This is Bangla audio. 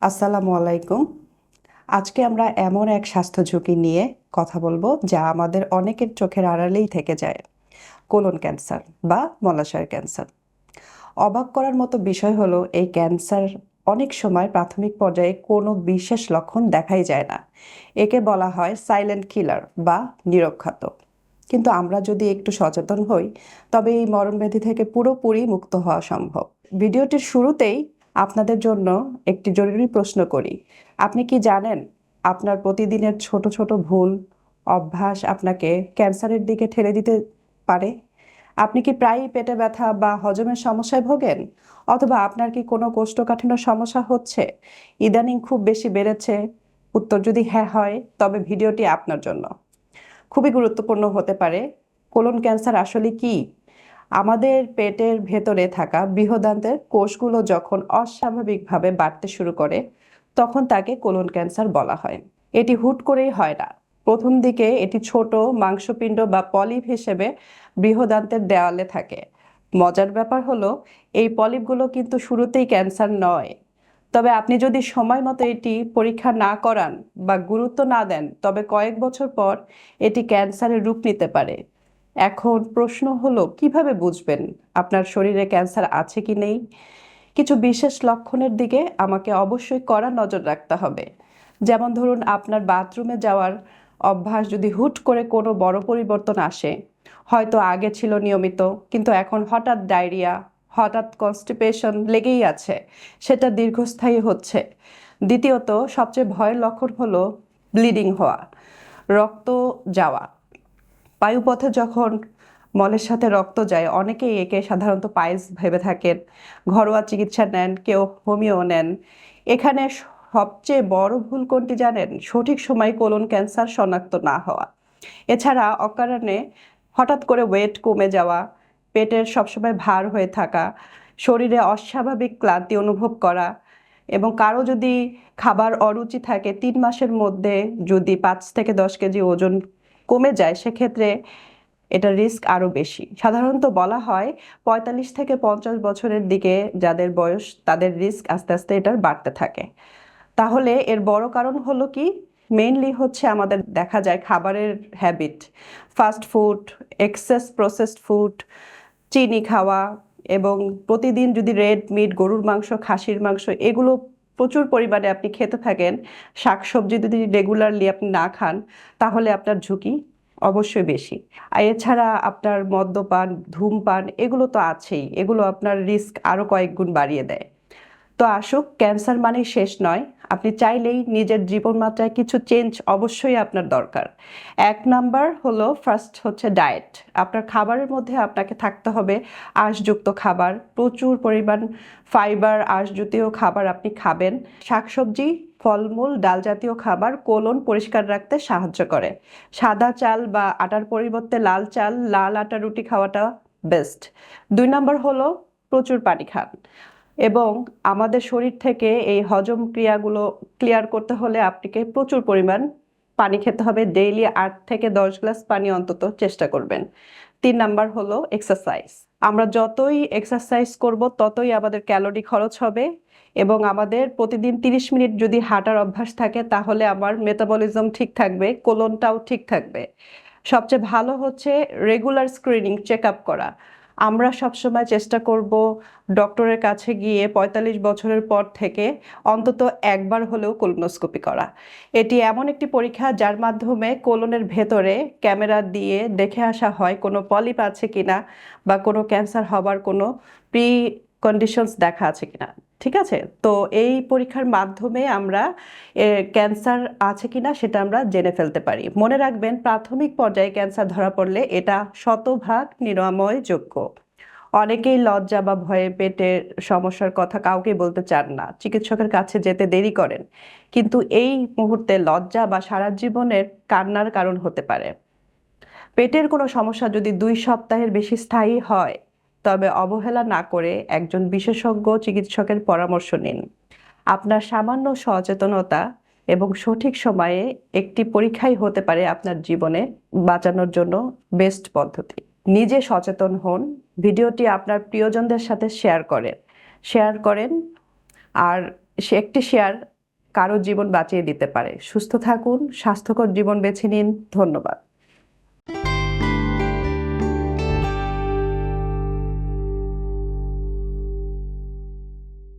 আসসালামু আলাইকুম। আজকে আমরা এমন এক স্বাস্থ্য ঝুঁকি নিয়ে কথা বলবো যা আমাদের অনেকের চোখের আড়ালেই থেকে যায়। কোলন ক্যান্সার বা মলাশয়ের ক্যান্সার। অবাক করার মতো বিষয় হলো এই ক্যান্সার অনেক সময় প্রাথমিক পর্যায়ে কোনো বিশেষ লক্ষণ দেখাই যায় না। একে বলা হয় সাইলেন্ট কিলার বা নিরক্ষাত। কিন্তু আমরা যদি একটু সচেতন হই তবে এই মরণব্যাধি থেকে পুরোপুরি মুক্ত হওয়া সম্ভব। ভিডিওটির শুরুতেই আপনাদের জন্য একটি জরুরি প্রশ্ন করি। আপনি কি জানেন আপনার প্রতিদিনের ছোট ছোট ভুল অভ্যাস আপনাকে ক্যান্সারের দিকে ঠেলে দিতে পারে? আপনি কি প্রায়ই পেটে ব্যথা বা হজমের সমস্যায় ভোগেন? অথবা আপনার কি কোনো কোষ্ঠকাঠিন্যের সমস্যা হচ্ছে? ইদানিং খুব বেশি বেড়েছে? উত্তর যদি হ্যাঁ হয় তবে ভিডিওটি আপনার জন্য। খুবই গুরুত্বপূর্ণ হতে পারে। কোলন ক্যান্সার আসলে কি? আমাদের পেটের ভেতরে থাকা বৃহদান্ত্রের কোষগুলো যখন অস্বাভাবিকভাবে বাড়তে শুরু করে তখন তাকে কোলন ক্যান্সার বলা হয়। এটি হুট করেই হয় না। প্রথম দিকে এটি ছোট মাংসপিণ্ড বা পলিপ হিসেবে বৃহদান্ত্রের দেওয়ালে থাকে। মজার ব্যাপার হলো এই পলিপগুলো কিন্তু শুরুতেই ক্যান্সার নয়। তবে আপনি যদি সময় মতো এটি পরীক্ষা না করান বা গুরুত্ব না দেন তবে কয়েক বছর পর এটি ক্যান্সারের রূপ নিতে পারে। এখন প্রশ্ন হলো কিভাবে বুঝবেন আপনার শরীরে ক্যান্সার আছে কি নেই? কিছু বিশেষ লক্ষণের দিকে আমাকে অবশ্যই কড়া নজর রাখতে হবে। যেমন ধরুন আপনার বাথরুমে যাওয়ার অভ্যাস যদি হুট করে কোনো বড় পরিবর্তন আসে, হয়তো আগে ছিল নিয়মিত কিন্তু এখন হঠাৎ ডায়রিয়া, হঠাৎ কনস্টিপেশন লেগেই আছে, সেটা দীর্ঘস্থায়ী হচ্ছে। দ্বিতীয়ত সবচেয়ে ভয়ের লক্ষণ হলো ব্লিডিং হওয়া, রক্ত যাওয়া। বায়ুপথে যখন মলের সাথে রক্ত যায় অনেকেই একে সাধারণত পাইলস ভেবে থাকেন। ঘরোয়া চিকিৎসা নেন, কেউ হোমিও নেন। এখানে সবচেয়ে বড় ভুল কোনটি জানেন? সঠিক সময় কোলন ক্যান্সার শনাক্ত না হওয়া। এছাড়া অকারণে হঠাৎ করে ওয়েট কমে যাওয়া, পেটের সবসময় ভার হয়ে থাকা, শরীরে অস্বাভাবিক ক্লান্তি অনুভব করা এবং কারো যদি খাবার অরুচি থাকে 3 মাসের মধ্যে যদি 5 থেকে 10 কেজি ওজন কমে যায় সেক্ষেত্রে এটার রিস্ক আরও বেশি। সাধারণত বলা হয় 45 থেকে 50 বছরের দিকে যাদের বয়স তাদের রিস্ক আস্তে আস্তে এটার বাড়তে থাকে। তাহলে এর বড় কারণ হলো কি? মেইনলি হচ্ছে আমাদের দেখা যায় খাবারের habit, fast food, excess processed food, চিনি খাওয়া এবং প্রতিদিন যদি রেড মিট, গরুর মাংস, খাসির মাংস এগুলো প্রচুর পরিমাণে আপনি খেতে থাকেন, শাকসবজি যদি রেগুলারলি আপনি না খান তাহলে আপনার ঝুঁকি অবশ্যই বেশি। আর এছাড়া আপনার মদ্যপান, ধূমপান এগুলো তো আছেই, এগুলো আপনার রিস্ক আরও কয়েক গুণ বাড়িয়ে দেয়। তো আসুক, ক্যান্সার মানেই শেষ নয়। আপনি চাইলেই নিজের জীবনমাত্রায় কিছু চেঞ্জ অবশ্যই আপনার দরকার। 1 নাম্বার হলো, ফার্স্ট হচ্ছে ডায়েট। আপনার খাবারের মধ্যে আপনাকে থাকতে হবে আঁশযুক্ত খাবার, প্রচুর পরিমাণ ফাইবার, আঁশ জাতীয় খাবার আপনি খাবেন। শাকসবজি, ফলমূল, ডাল জাতীয় খাবার কোলন পরিষ্কার রাখতে সাহায্য করে। সাদা চাল বা আটার পরিবর্তে লাল চাল, লাল আটা রুটি খাওয়াটা বেস্ট। 2 নাম্বার হলো প্রচুর পানি খান। এবং আমাদের শরীর থেকে এই হজম ক্রিয়াগুলো ক্লিয়ার করতে হলে আপনাকে প্রচুর পরিমাণ পানি খেতে হবে। ডেইলি 8 থেকে 10 গ্লাস পানি অন্তত চেষ্টা করবেন। 3 নাম্বার হলো এক্সারসাইজ। আমরা যতই এক্সারসাইজ করব ততই আমাদের ক্যালোরি খরচ হবে এবং আমাদের প্রতিদিন 30 মিনিট যদি হাঁটার অভ্যাস থাকে তাহলে আমার মেটাবলিজম ঠিক থাকবে, কোলনটাও ঠিক থাকবে। সবচেয়ে ভালো হচ্ছে রেগুলার স্ক্রিনিং চেক আপ করা। আমরা সবসময় চেষ্টা করব ডক্টরের কাছে গিয়ে 45 বছরের পর থেকে অন্তত একবার হলেও কোলোনোস্কোপি করা। এটি এমন একটি পরীক্ষা যার মাধ্যমে কোলনের ভেতরে ক্যামেরা দিয়ে দেখে আসা হয় কোনো পলিপ আছে কিনা বা কোনো ক্যান্সার হবার কোনো প্রি কন্ডিশনস দেখা আছে কিনা। ঠিক আছে, তো এই পরীক্ষার মাধ্যমে আমরা ক্যান্সার আছে কিনা সেটা আমরা জেনে ফেলতে পারি। মনে রাখবেন, প্রাথমিক পর্যায়ে ক্যান্সার ধরা পড়লে এটা 100% নিরাময়যোগ্য। অনেকেই লজ্জা বা ভয়ে পেটের সমস্যার কথা কাউকে বলতে চান না, চিকিৎসকের কাছে যেতে দেরি করেন। কিন্তু এই মুহূর্তে লজ্জা বা সারা জীবনের কান্নার কারণ হতে পারে। পেটের কোনো সমস্যা যদি 2 সপ্তাহের বেশি স্থায়ী হয় তবে অবহেলা না করে একজন বিশেষজ্ঞ চিকিৎসকের পরামর্শ নিন। আপনার সামান্য সচেতনতা এবং সঠিক সময়ে একটি পরীক্ষাই হতে পারে আপনার জীবনে বাঁচানোর জন্য বেস্ট পদ্ধতি। নিজে সচেতন হন, ভিডিওটি আপনার প্রিয়জনদের সাথে শেয়ার করেন। আর সে একটি শেয়ার কারো জীবন বাঁচিয়ে দিতে পারে। সুস্থ থাকুন, স্বাস্থ্যকর জীবন বেছে নিন। ধন্যবাদ।